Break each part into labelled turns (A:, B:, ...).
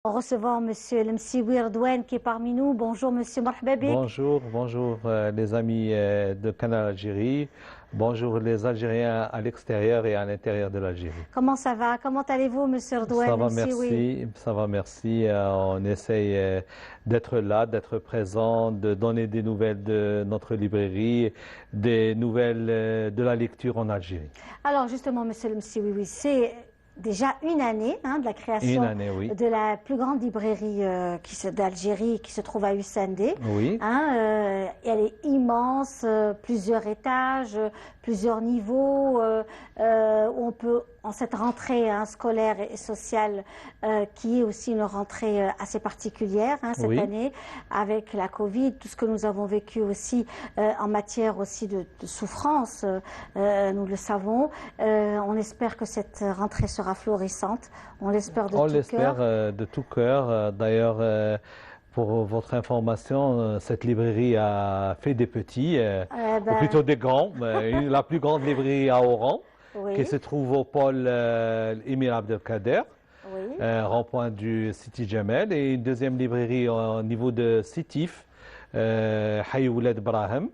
A: En recevant Monsieur Lemsioui Redouane qui est parmi nous. Bonjour Monsieur, marhaba bik.
B: Bonjour, bonjour les amis de Canal Algérie. Bonjour les Algériens à l'extérieur et à l'intérieur de l'Algérie.
A: Comment ça va? Comment allez-vous Monsieur
B: Ça
A: Redouane
B: va,
A: Lemsioui?
B: merci. Ça va, merci. On essaye d'être là, d'être présent, de donner des nouvelles de notre librairie, des nouvelles de la lecture en Algérie.
A: Alors justement Monsieur Lemsioui, oui, c'est déjà une année de la
B: Une
A: création
B: année, oui.
A: de la plus grande librairie d'Algérie qui se trouve à Hussendé.
B: Oui.
A: Elle est immense, plusieurs étages, plusieurs niveaux, où on peut, en cette rentrée scolaire et sociale, qui est aussi une rentrée assez particulière cette
B: Oui.
A: année, avec la Covid, tout ce que nous avons vécu aussi en matière aussi de souffrance, nous le savons. On espère que cette rentrée sera florissante, on l'espère de
B: On
A: tout
B: l'espère
A: cœur.
B: de tout cœur. D'ailleurs, pour votre information, cette librairie a fait des petits, ou plutôt des grands. La plus grande librairie à Oran, qui
A: Oui,
B: se trouve au pôle Émir Abdelkader,
A: oui.
B: rond-point du Sidi Jamel, et une deuxième librairie au niveau de Sétif, Hayi Ouled Brahim,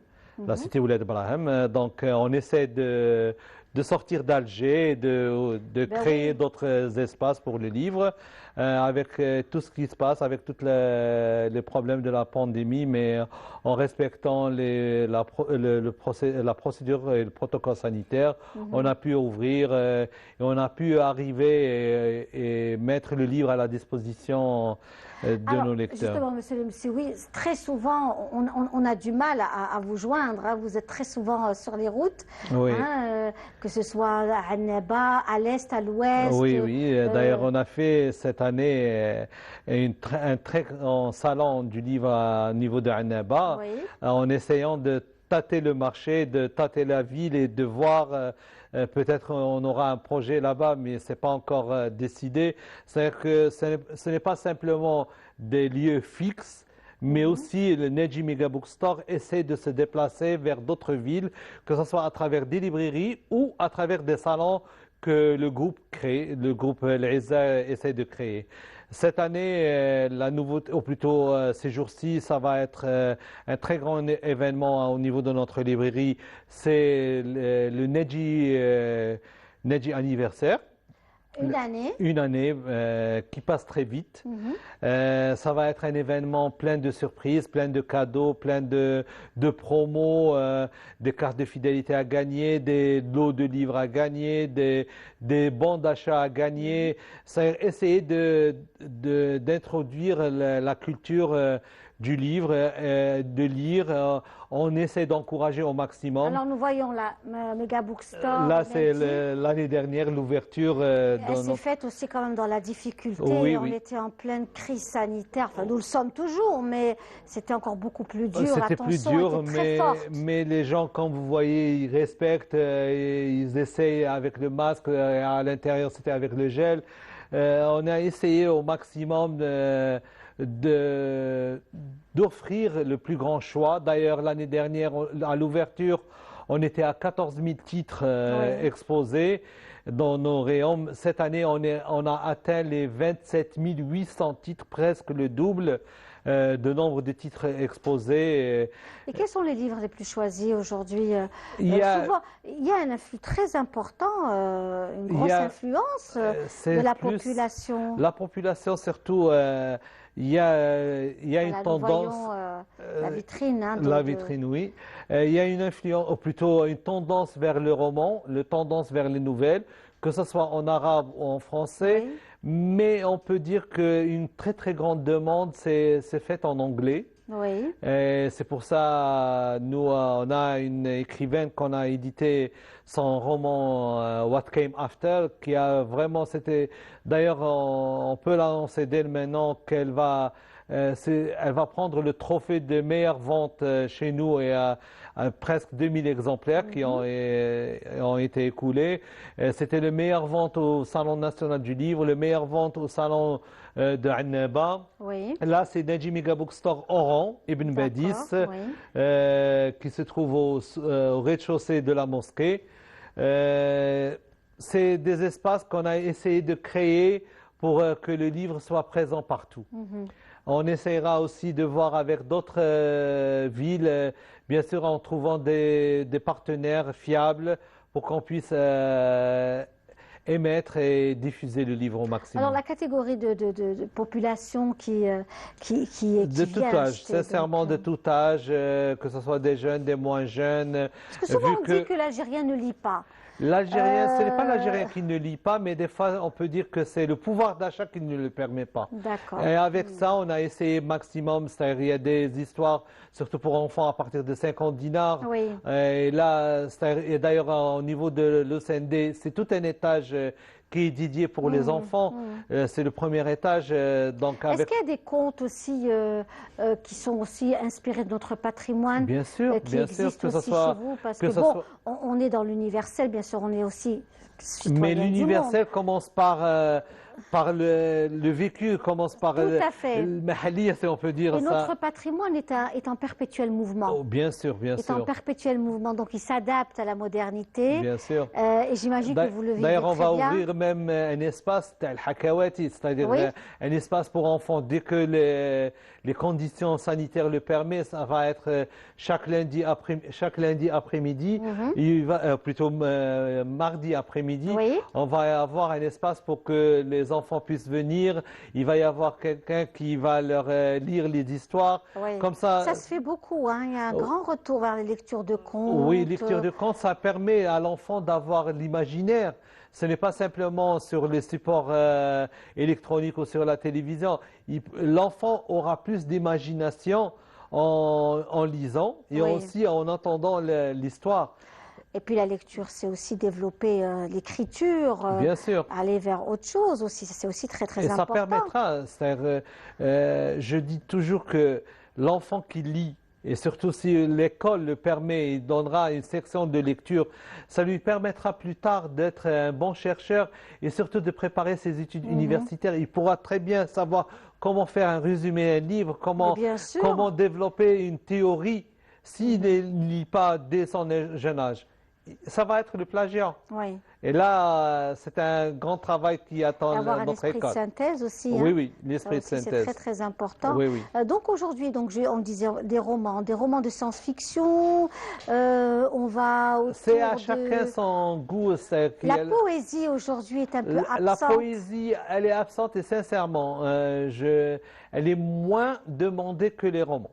B: la
A: Mhm.
B: cité Ouled Brahim. Donc, on essaie de sortir d'Alger, de
A: Ben
B: créer
A: oui.
B: d'autres espaces pour le livre, avec tout ce qui se passe, avec tous les problèmes de la pandémie, mais en respectant la procédure et le protocole sanitaire. On
A: Mhm.
B: a pu ouvrir et on a pu arriver et mettre le livre à la disposition de
A: Alors,
B: nos lecteurs.
A: justement, Monsieur le oui, très souvent, on a du mal à vous joindre. Vous êtes très souvent sur les routes,
B: Oui.
A: que ce soit à Annaba, à l'est, à l'ouest.
B: Oui, oui. D'ailleurs, on a fait cette année un très grand salon du livre au niveau de Annaba,
A: Oui.
B: en essayant de tâter le marché, de tâter la ville et de voir, peut-être on aura un projet là-bas, mais ce n'est pas encore décidé. C'est-à-dire que ce n'est pas simplement des lieux fixes, mais
A: Mhm.
B: aussi le Neji Mega Bookstore essaie de se déplacer vers d'autres villes, que ce soit à travers des librairies ou à travers des salons que le groupe crée, le groupe l'Isa essaie de créer. Cette année, la nouveauté, ou plutôt ces jours-ci, ça va être un très grand événement au niveau de notre librairie. C'est le Neji anniversaire,
A: Une année.
B: une année qui passe très vite.
A: Mhm.
B: Ça va être un événement plein de surprises, plein de cadeaux, plein de promos, des cartes de fidélité à gagner, des lots de livres à gagner, des bons d'achat à
A: Mhm.
B: gagner. C'est essayer d'introduire la culture du livre, de lire. On essaie d'encourager au maximum.
A: Alors, nous voyons la Mega Bookstore,
B: Là,
A: bien
B: c'est
A: dit.
B: l'année dernière, l'ouverture
A: Elle
B: de
A: s'est
B: notre...
A: faite aussi quand même dans la difficulté.
B: Oui,
A: On
B: oui.
A: était en pleine crise sanitaire. Enfin, nous le sommes toujours, mais c'était encore beaucoup plus dur. La
B: C'était plus
A: tension était
B: dur,
A: très forte.
B: mais les gens, comme vous voyez, ils respectent, et ils essayent avec le masque, à l'intérieur c'était avec le gel. On a essayé au maximum de- d'offrir le plus grand choix. D'ailleurs, l'année dernière, à l'ouverture, on était à 14 000 titres
A: Oui.
B: exposés dans nos rayons. Cette année, on a atteint les 27 800 titres, presque le double de nombre de titres exposés.
A: Et quels sont les livres les plus choisis aujourd'hui?
B: Il y a,
A: Souvent, il y a un influx très important, une
B: il y
A: grosse
B: a,
A: influence de
B: c'est
A: la
B: plus
A: population.
B: la population surtout. Il y a une
A: Voilà, nous
B: tendance,
A: voyons la vitrine
B: la vitrine, oui. Il y a une influence, ou plutôt une tendance vers le roman, une tendance vers les nouvelles, que ce soit en arabe ou en français.
A: Oui,
B: Mais on peut dire qu'une très très grande demande s'est faite en anglais.
A: oui.
B: Et c'est pour ça, nous, on a une écrivaine qu'on a édité son roman What Came After, qui a vraiment, c'était, d'ailleurs, on peut l'annoncer dès maintenant qu'elle va, elle va prendre le trophée de meilleure vente chez nous et à presque 2000 exemplaires qui
A: Mhm.
B: ont été écoulés. C'était le meilleure vente au Salon national du livre, le meilleure vente au Salon de Annaba.
A: Oui,
B: Là, c'est Najimi Mega Bookstore Oran, Ibn
A: d'accord,
B: Badis,
A: oui.
B: qui se trouve au rez-de-chaussée de la mosquée. Euh, c'est des espaces qu'on a essayé de créer pour que le livre soit présent partout. On essaiera aussi de voir avec d'autres villes, bien sûr en trouvant des partenaires fiables pour qu'on puisse émettre et diffuser le livre au maximum.
A: Alors la catégorie de population qui
B: De tout
A: vient
B: âge,
A: acheter,
B: sincèrement de tout âge, que ce soit des jeunes, des moins jeunes.
A: parce que souvent on dit que l'Algérien ne lit pas.
B: L'Algérien, ce n'est pas l'Algérien qui ne lit pas, mais des fois on peut dire que c'est le pouvoir d'achat qui ne le permet pas.
A: D'accord.
B: Et avec ça, on a essayé maximum, c'est-à-dire il y a des histoires, surtout pour enfants à partir de 50 dinars.
A: Oui.
B: Et là, et d'ailleurs au niveau de l'OCND, c'est tout un étage qui est dédié pour les enfants. C'est le premier étage.
A: Est-ce qu'il y a des contes aussi qui sont aussi inspirés de notre patrimoine?
B: Bien sûr,
A: qui
B: bien sûr,
A: existent
B: que ce
A: aussi
B: soit,
A: chez vous? Parce
B: que
A: que
B: ce
A: bon,
B: soit-
A: on est dans l'universel, bien sûr, on est aussi
B: Mais
A: citoyen du monde.
B: l'universel commence par le vécu, commence par
A: Tout à fait.
B: le mahali, si on peut dire
A: Et
B: ça.
A: notre patrimoine est en perpétuel mouvement.
B: Oh, bien sûr, bien
A: Est en
B: sûr.
A: perpétuel mouvement, donc il s'adapte à la modernité.
B: Bien sûr.
A: Et j'imagine que vous le vivez
B: D'ailleurs, on
A: très
B: va
A: bien.
B: ouvrir même un espace, c'est-à-dire
A: Oui.
B: un espace pour enfants. Dès que les conditions sanitaires le permettent, ça va être chaque lundi après-midi, plutôt mardi après-midi.
A: Oui.
B: On va avoir un espace pour que les enfants puissent venir. Il va y avoir quelqu'un qui va leur lire les histoires.
A: Oui.
B: Comme ça.
A: Ça se fait beaucoup, hein. Il y a un grand retour vers les lectures de contes.
B: Oui, lecture de contes, ça permet à l'enfant d'avoir l'imaginaire. Ce n'est pas simplement sur les supports électroniques ou sur la télévision. L'enfant aura plus d'imagination en lisant et
A: Oui.
B: aussi en entendant l'histoire.
A: Et puis la lecture, c'est aussi développer l'écriture,
B: Bien sûr.
A: aller vers autre chose aussi. C'est aussi très, très
B: Et ça
A: important.
B: permettra, je dis toujours que l'enfant qui lit, et surtout si l'école le permet, il donnera une section de lecture, ça lui permettra plus tard d'être un bon chercheur et surtout de préparer ses études universitaires. Il pourra très bien savoir comment faire un résumé d'un livre, comment
A: bien sûr.
B: développer une théorie s'il ne lit pas dès son jeune âge. Ça va être le plagiat.
A: Oui.
B: Et là, c'est un grand travail qui attend
A: Avoir un
B: notre
A: esprit de
B: école.
A: synthèse aussi.
B: Oui,
A: hein.
B: oui,
A: Ça
B: l'esprit de
A: aussi, c'est
B: synthèse.
A: très, très important.
B: Oui, oui.
A: Donc aujourd'hui, on disait des romans de science-fiction. On va
B: C'est à
A: autour
B: chacun
A: de...
B: son goût.
A: La poésie aujourd'hui est un peu
B: La
A: absente.
B: poésie, elle est absente et sincèrement, elle est moins demandée que les romans,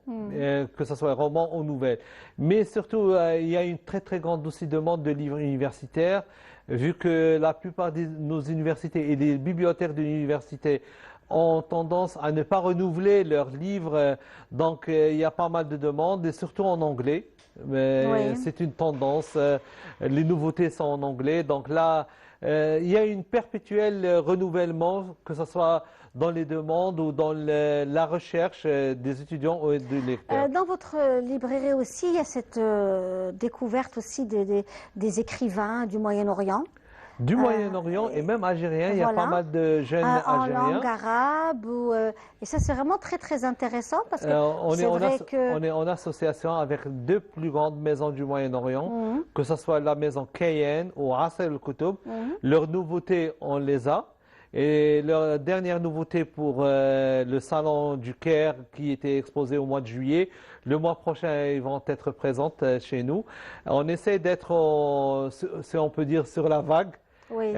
B: que ce soit romans ou nouvelles. Mais surtout, il y a une très très grande aussi demande de livres universitaires, vu que la plupart de nos universités et les bibliothécaires de l'université ont tendance à ne pas renouveler leurs livres. Donc, il y a pas mal de demandes, et surtout en anglais.
A: Oui.
B: C'est une tendance. Les nouveautés sont en anglais. Donc là, il y a une perpétuel renouvellement, que ce soit dans les demandes ou dans la recherche des étudiants ou des lecteurs.
A: Dans votre librairie aussi, il y a cette découverte aussi des écrivains du Moyen-Orient.
B: Du Moyen-Orient et même algérien, il y a
A: voilà.
B: pas mal de jeunes
A: En
B: algériens.
A: langue arabe. Et ça, c'est vraiment très, très intéressant parce que
B: On
A: c'est
B: est, en
A: vrai que...
B: on est en association avec deux plus grandes maisons du Moyen-Orient, que ce soit la maison Kayen ou Asr al-Koutoub. Leurs nouveautés, on les a. Et leur dernière nouveauté pour le salon du Caire qui était exposé au mois de juillet, le mois prochain, ils vont être présentes chez nous. On essaie d'être, si on peut dire, sur la vague.
A: Oui.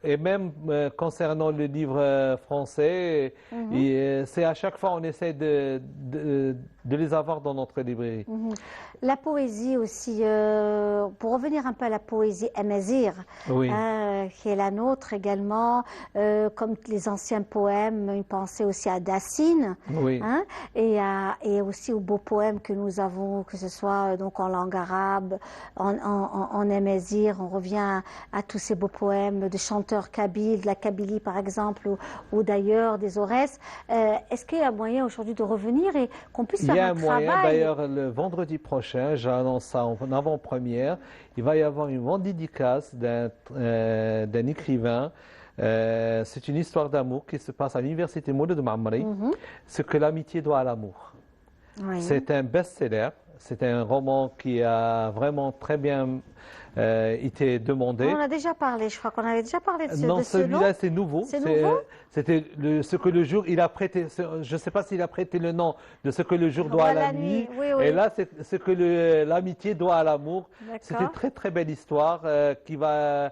B: Et même concernant le livre français, c'est à chaque fois on essaie de les avoir dans notre librairie.
A: La poésie aussi, pour revenir un peu à la poésie amazigh,
B: Oui.
A: qui est la nôtre également, comme les anciens poèmes, une pensée aussi à Dassine,
B: Oui.
A: hein, et aussi aux beaux poèmes que nous avons, que ce soit donc en langue arabe, en amazigh. On revient à tous ces beaux poèmes de chanteurs kabyles, de la Kabylie par exemple, ou d'ailleurs des Aurès. Est-ce qu'il y a moyen aujourd'hui de revenir et qu'on puisse
B: Il y
A: faire
B: a
A: un
B: un moyen,
A: travail?
B: d'ailleurs, le vendredi prochain, j'annonce ça en avant-première, il va y avoir une grande dédicace d'un écrivain. C'est une histoire d'amour qui se passe à l'université Mouloud Ma'amri, ce que l'amitié doit à l'amour.
A: Oui.
B: C'est un best-seller. C'est un roman qui a vraiment très bien été demandé.
A: On en a déjà parlé, je crois qu'on avait déjà parlé de
B: Non,
A: de ce nom.
B: celui-là, c'est nouveau.
A: C'est nouveau?
B: C'était ce que le jour, il a prêté, je ne sais pas s'il a prêté le nom de ce que le jour doit à la nuit.
A: Oui,
B: Et
A: oui.
B: là, c'est ce que l'amitié doit à l'amour. C'est une
A: D'accord.
B: très, très belle histoire qui va.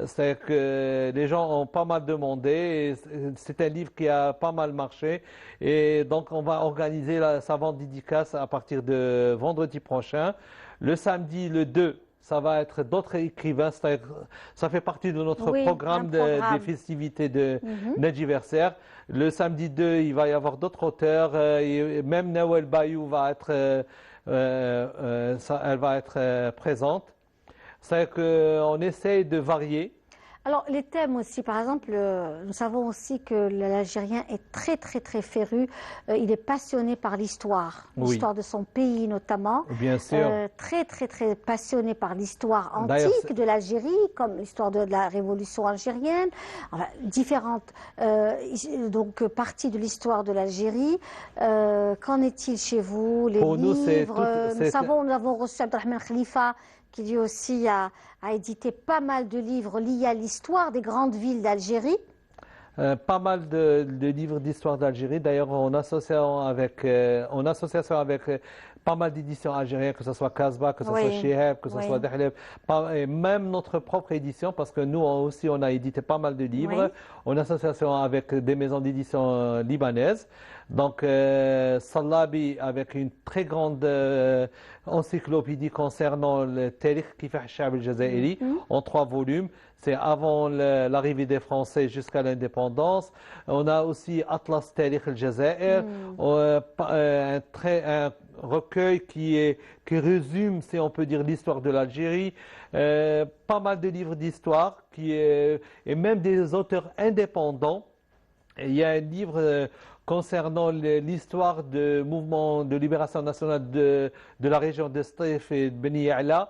B: C'est que les gens ont pas mal demandé. Et c'est un livre qui a pas mal marché. Et donc, on va organiser sa vente dédicace à partir de vendredi prochain. Le samedi, le 2. Ça va être d'autres écrivains. Ça fait partie de notre
A: Oui, un
B: programme des
A: programme.
B: festivités de
A: Mhm.
B: d'anniversaire. Le samedi 2, il va y avoir d'autres auteurs. Et même Nawel Bayou va être, elle va être présente. C'est qu'on essaye de varier.
A: Alors, les thèmes aussi, par exemple, nous savons aussi que l'Algérien est très, très, très féru. Il est passionné par l'histoire,
B: Oui,
A: l'histoire de son pays notamment.
B: bien sûr.
A: Très, très, très passionné par l'histoire
B: D'ailleurs,
A: antique de l'Algérie, comme l'histoire de la révolution algérienne, enfin, différentes parties de l'histoire de l'Algérie. Qu'en est-il chez vous, les
B: pour nous, c'est
A: livres?
B: tout.
A: Nous avons reçu Abdelrahman Khalifa, qui lui aussi a édité pas mal de livres liés à l'histoire des grandes villes d'Algérie.
B: Pas mal de livres d'histoire d'Algérie. D'ailleurs, en association avec pas mal d'éditions algériennes, que ce soit Casbah, que ce soit
A: Oui,
B: Chihab, que ce
A: oui,
B: soit Dahleb, et même notre propre édition, parce que nous aussi, on a édité pas mal de livres,
A: oui.
B: en association avec des maisons d'édition libanaises. Donc, Salabi, avec une très grande encyclopédie concernant le Tarikh Kif Shab al-Jazairi,
A: Mhm.
B: en 3 volumes. C'est avant l'arrivée des Français jusqu'à l'indépendance. On a aussi Atlas Tarikh al-Jazair,
A: Mm.
B: un recueil qui résume, si on peut dire, l'histoire de l'Algérie. Pas mal de livres d'histoire et même des auteurs indépendants. Et il y a un livre concernant l'histoire du mouvement de libération nationale de la région de Stif et de Beni Ya'la.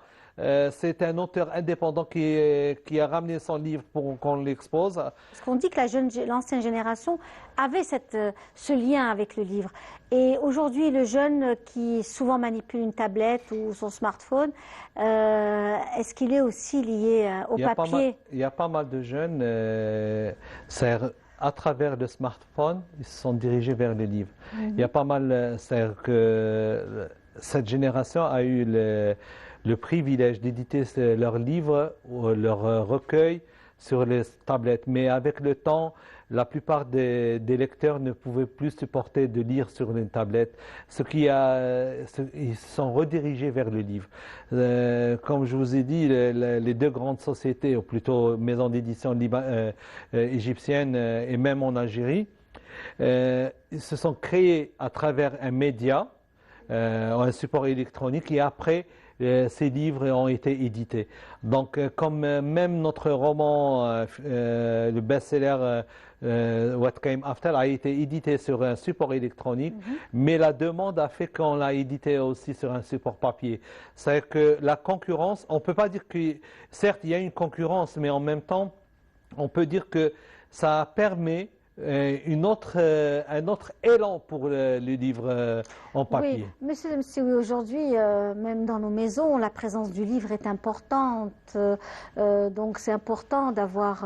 B: C'est un auteur indépendant qui a ramené son livre pour qu'on l'expose.
A: Parce qu'on dit que l'ancienne génération avait ce lien avec le livre. Et aujourd'hui, le jeune qui souvent manipule une tablette ou son smartphone, est-ce qu'il est aussi lié au papier?
B: Il y a pas mal de jeunes, à travers le smartphone, ils se sont dirigés vers les livres. Il y a
A: Mhm.
B: pas mal, c'est-à-dire que cette génération a eu le privilège d'éditer leurs livres ou leurs recueils sur les tablettes. Mais avec le temps, la plupart des lecteurs ne pouvaient plus supporter de lire sur une tablette, ils se sont redirigés vers le livre. Comme je vous ai dit, les deux grandes sociétés, ou plutôt maisons d'édition égyptiennes et même en Algérie, ils se sont créés à travers un média, un support électronique, et après, ces livres ont été édités. Donc, comme même notre roman, le best-seller What Came After, a été édité sur un support électronique,
A: Mhm.
B: mais la demande a fait qu'on l'a édité aussi sur un support papier. C'est que la concurrence, on ne peut pas dire que, certes, il y a une concurrence, mais en même temps, on peut dire que ça permet un autre élan pour le livre en
A: Oui,
B: papier.
A: monsieur, oui, aujourd'hui, même dans nos maisons, la présence du livre est importante. Donc, c'est important d'avoir,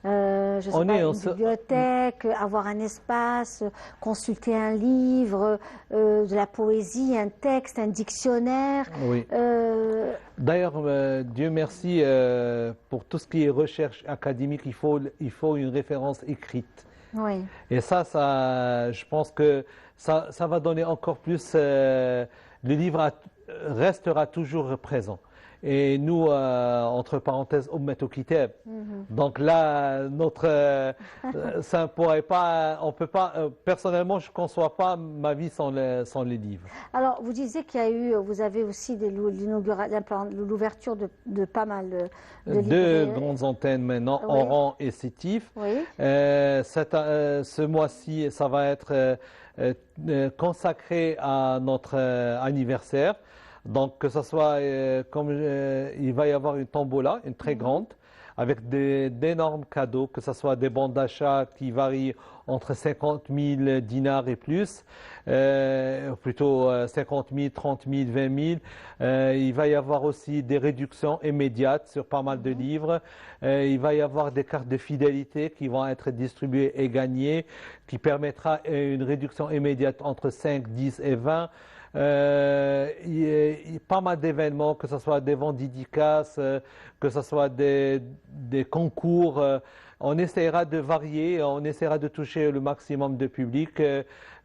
A: je sais
B: On
A: pas,
B: est, on
A: une
B: se-
A: bibliothèque, avoir un espace, consulter un livre, de la poésie, un texte, un dictionnaire.
B: Oui.
A: Euh,
B: D'ailleurs, Dieu merci pour tout ce qui est recherche académique, il faut une référence écrite.
A: oui.
B: Et je pense que ça va donner encore plus. Le livre restera toujours présent. Et nous, entre parenthèses, Ummat al-Kitab.
A: Mhm.
B: Donc là, ça ne pourrait pas, on peut pas. Personnellement, je ne conçois pas ma vie sans les livres.
A: Alors, vous disiez vous avez aussi l'ouverture de pas mal de
B: Deux
A: librairies.
B: grandes antennes maintenant,
A: Oui,
B: Oran et Sétif.
A: oui.
B: Ce mois-ci, ça va être consacré à notre anniversaire. Donc, que ce soit, il va y avoir une tombola, une très
A: Mhm.
B: grande, avec d'énormes cadeaux, que ce soit des bons d'achat qui varient entre 50 000 dinars et plus, plutôt 50 000, 30 000, 20 000. Il va y avoir aussi des réductions immédiates sur pas mal de livres. Il va y avoir des cartes de fidélité qui vont être distribuées et gagnées, qui permettra une réduction immédiate entre 5, 10 et 20. Il y a pas mal d'événements, que ce soit des ventes dédicaces, que ce soit des concours. On essaiera de varier, on essaiera de toucher le maximum de public.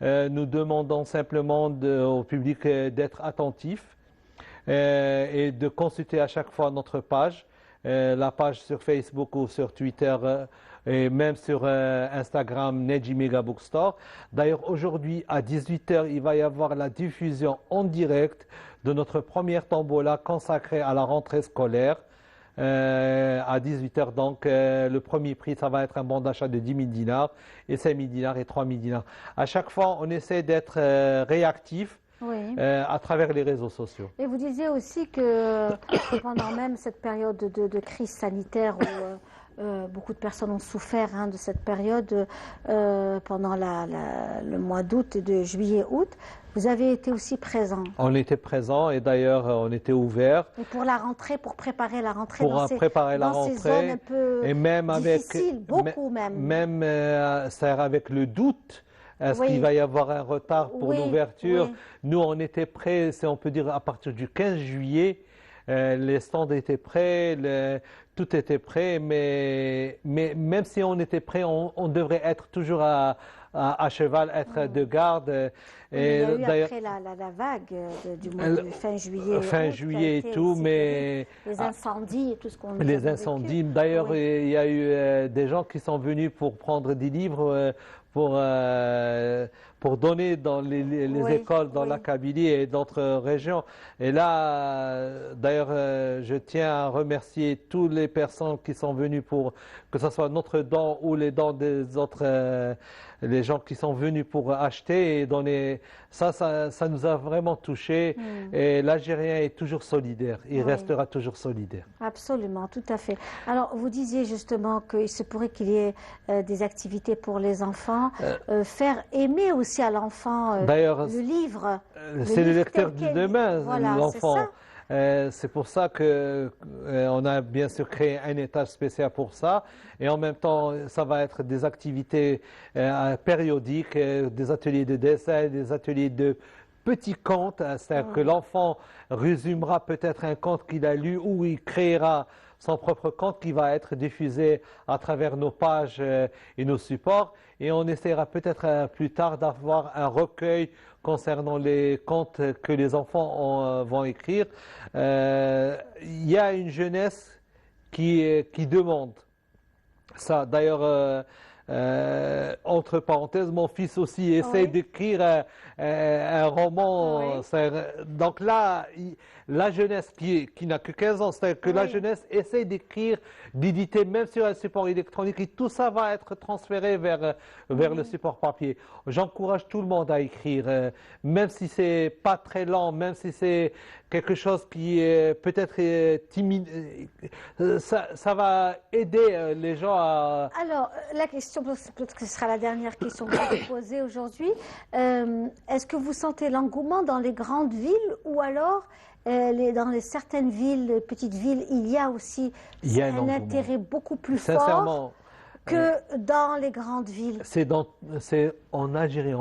B: Nous demandons simplement au public d'être attentif et de consulter à chaque fois notre page, la page sur Facebook ou sur Twitter et même sur Instagram, Neji Mega Bookstore. D'ailleurs, aujourd'hui à 18h, il va y avoir la diffusion en direct de notre première tombola consacrée à la rentrée scolaire. À 18h, donc le premier prix, ça va être un bon d'achat de 10 000 dinars et 5 000 dinars et 3 000 dinars. À chaque fois, on essaie d'être réactif.
A: Oui.
B: À travers les réseaux sociaux.
A: Et vous disiez aussi que pendant même cette période de crise sanitaire où beaucoup de personnes ont souffert de cette période pendant le mois d'août et de juillet-août, vous avez été aussi présent.
B: On était présent et d'ailleurs on était ouvert.
A: Et pour la rentrée, pour préparer la rentrée
B: pour préparer la rentrée,
A: ces zones un peu
B: et même
A: difficiles, beaucoup même.
B: Même avec le doute. Est-ce
A: Oui.
B: qu'il va y avoir un retard pour
A: Oui,
B: l'ouverture?
A: oui.
B: Nous, on était prêts, si on peut dire, à partir du 15 juillet. Les stands étaient prêts, tout était prêt, mais même si on était prêt, on devrait être toujours à cheval, être de garde.
A: Il y a eu après la vague du mois de fin juillet.
B: Fin juillet et tout, mais
A: les incendies et tout ce qu'on
B: les incendies. D'ailleurs,
A: oui.
B: il y a eu des gens qui sont venus pour prendre des livres pour donner dans les
A: Oui,
B: écoles dans
A: oui.
B: la Kabylie et d'autres régions. Et là, d'ailleurs, je tiens à remercier toutes les personnes qui sont venues pour, que ce soit notre don ou les dons des autres, les gens qui sont venus pour acheter et donner. Ça nous a vraiment touchés. Et l'Algérien est toujours solidaire. Il restera toujours solidaire.
A: Absolument, tout à fait. Alors, vous disiez justement qu'il se pourrait qu'il y ait des activités pour les enfants, faire aimer aussi à l'enfant le livre.
B: C'est le lecteur de demain,
A: voilà,
B: l'enfant. C'est pour ça que on a bien sûr créé un étage spécial pour ça. Et en même temps, ça va être des activités périodiques, des ateliers de dessin, des ateliers de petits contes. C'est-à-dire que l'enfant résumera peut-être un conte qu'il a lu ou il créera son propre conte qui va être diffusé à travers nos pages et nos supports. Et on essaiera peut-être plus tard d'avoir un recueil concernant les contes que les enfants vont écrire. Il y a une jeunesse qui demande ça. D'ailleurs, entre parenthèses, mon fils aussi essaie d'écrire un roman. Donc là, la jeunesse qui n'a que 15 ans, c'est-à-dire que la jeunesse essaie d'écrire, d'éditer même sur un support électronique et tout ça va être transféré vers le support papier. J'encourage tout le monde à écrire, même si c'est pas très lent, même si c'est quelque chose qui est peut-être timide, ça va aider les gens à...
A: Alors, la question, peut-être que ce sera la dernière question que je vais vous poser aujourd'hui. Est-ce que vous sentez l'engouement dans les grandes villes ou alors dans certaines villes, petites villes, il y a aussi un intérêt beaucoup plus fort que dans les grandes villes?
B: C'est en Algérie,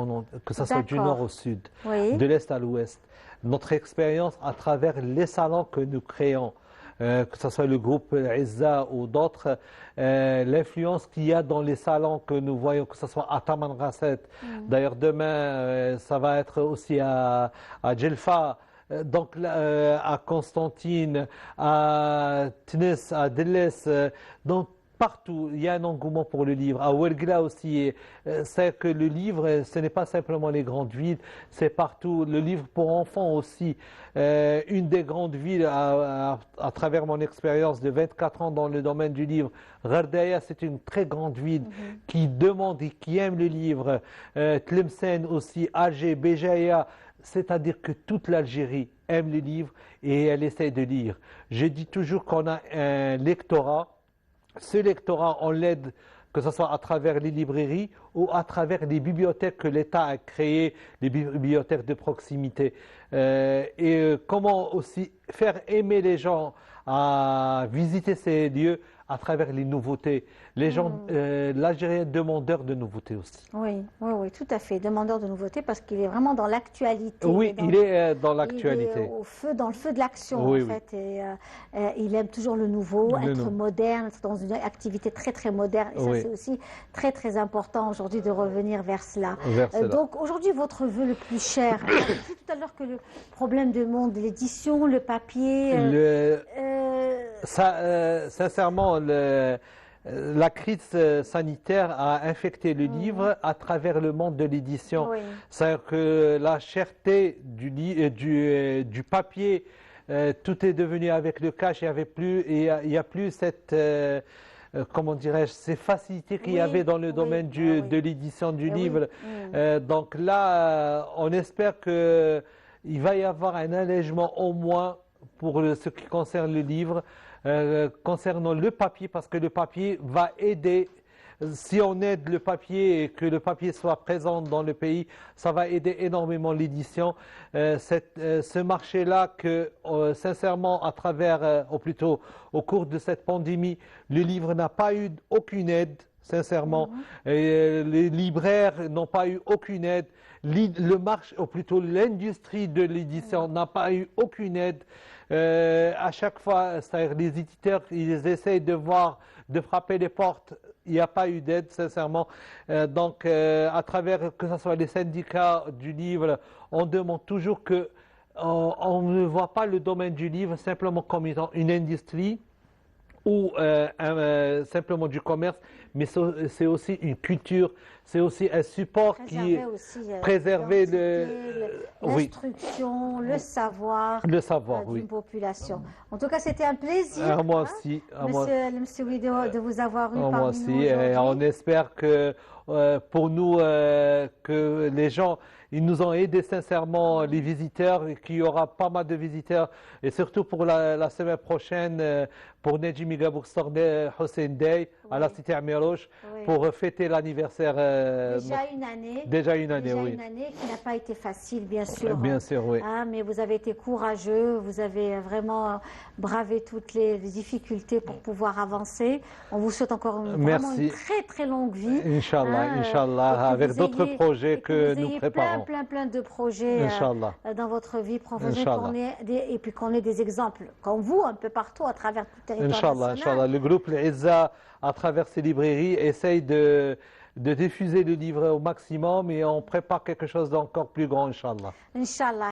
B: que ce soit du nord au sud, de l'est à l'ouest. Notre expérience à travers les salons que nous créons, que ce soit le groupe Izza ou d'autres, l'influence qu'il y a dans les salons que nous voyons, que ce soit à Taman Rasset. D'ailleurs, demain, ça va être aussi à Djelfa. Donc à Constantine, à Tnis, à Delles, donc partout, il y a un engouement pour le livre. À Ouelgla aussi, c'est que le livre, ce n'est pas simplement les grandes villes, c'est partout. Le livre pour enfants aussi. Une des grandes villes, à travers mon expérience de 24 ans dans le domaine du livre, Gherdaya, c'est une très grande ville qui demande et qui aime le livre. Tlemcen aussi, Alger, Béjaïa. C'est-à-dire que toute l'Algérie aime les livres et elle essaie de lire. Je dis toujours qu'on a un lectorat. Ce lectorat, on l'aide que ce soit à travers les librairies ou à travers les bibliothèques que l'État a créées, les bibliothèques de proximité. Comment aussi faire aimer les gens à visiter ces lieux à travers les nouveautés. Les gens, l'Algérien est demandeur de nouveautés aussi.
A: Oui, oui, oui, tout à fait. Demandeur de nouveautés parce qu'il est vraiment dans l'actualité.
B: Oui, il est dans
A: Il
B: l'actualité.
A: est dans le feu de l'action,
B: Oui,
A: en
B: oui.
A: fait. Et il aime toujours le nouveau, être moderne, être dans une activité très, très moderne. Et ça,
B: Oui.
A: c'est aussi très, très important aujourd'hui de revenir vers cela.
B: Vers cela.
A: Donc, aujourd'hui, votre vœu le plus cher. On a dit tout à l'heure que le problème du monde de l'édition, le papier.
B: Sincèrement, la crise sanitaire a infecté le livre à travers le monde de l'édition.
A: Oui.
B: C'est-à-dire que la cherté du papier, tout est devenu avec le cash. Il y a plus cette, comment dirais-je, ces facilités qu'il y avait dans le domaine de l'édition du livre. Donc là, on espère que il va y avoir un allègement au moins pour ce qui concerne le livre, concernant le papier, parce que le papier va aider. Si on aide le papier et que le papier soit présent dans le pays, ça va aider énormément l'édition. Ce marché-là que, sincèrement, à travers, ou plutôt au cours de cette pandémie, le livre n'a pas eu aucune aide, sincèrement. Les libraires n'ont pas eu aucune aide. Le marché, ou plutôt l'industrie de l'édition n'a pas eu aucune aide. À chaque fois, c'est-à-dire les éditeurs, ils essayent de frapper les portes. Il n'y a pas eu d'aide, sincèrement. Donc, à travers, que ce soit les syndicats du livre, on demande toujours que on ne voit pas le domaine du livre simplement comme étant une industrie ou simplement du commerce, mais c'est aussi une culture, c'est aussi un support qui préserver
A: l'instruction, le savoir d'une population. En tout cas, c'était un plaisir.
B: Moi aussi.
A: Monsieur Wido, de vous avoir eu
B: moi
A: parmi
B: aussi.
A: nous
B: Et on espère que pour nous, que les gens, ils nous ont aidés sincèrement, les visiteurs, et qu'il y aura pas mal de visiteurs, et surtout pour la semaine prochaine, pour Nedjimi Gabourgstore Hussein Day, à la cité Amirouche, pour fêter l'anniversaire.
A: Déjà une année, oui. Une année qui n'a pas été facile, bien sûr.
B: Bien sûr, oui.
A: Mais vous avez été courageux, vous avez vraiment bravé toutes les difficultés pour pouvoir avancer. On vous souhaite encore vraiment une très, très longue vie.
B: Inch'Allah, Inch'Allah, avec d'autres projets que nous préparons.
A: Plein de projets dans votre vie professionnelle, et puis qu'on ait des exemples comme vous un peu partout à travers tout le territoire national.
B: Inch'Allah. Le groupe l'Izza, à travers ses librairies, essaye de diffuser le livre au maximum, et on prépare quelque chose d'encore plus grand, Inch'Allah.
A: Inch'Allah.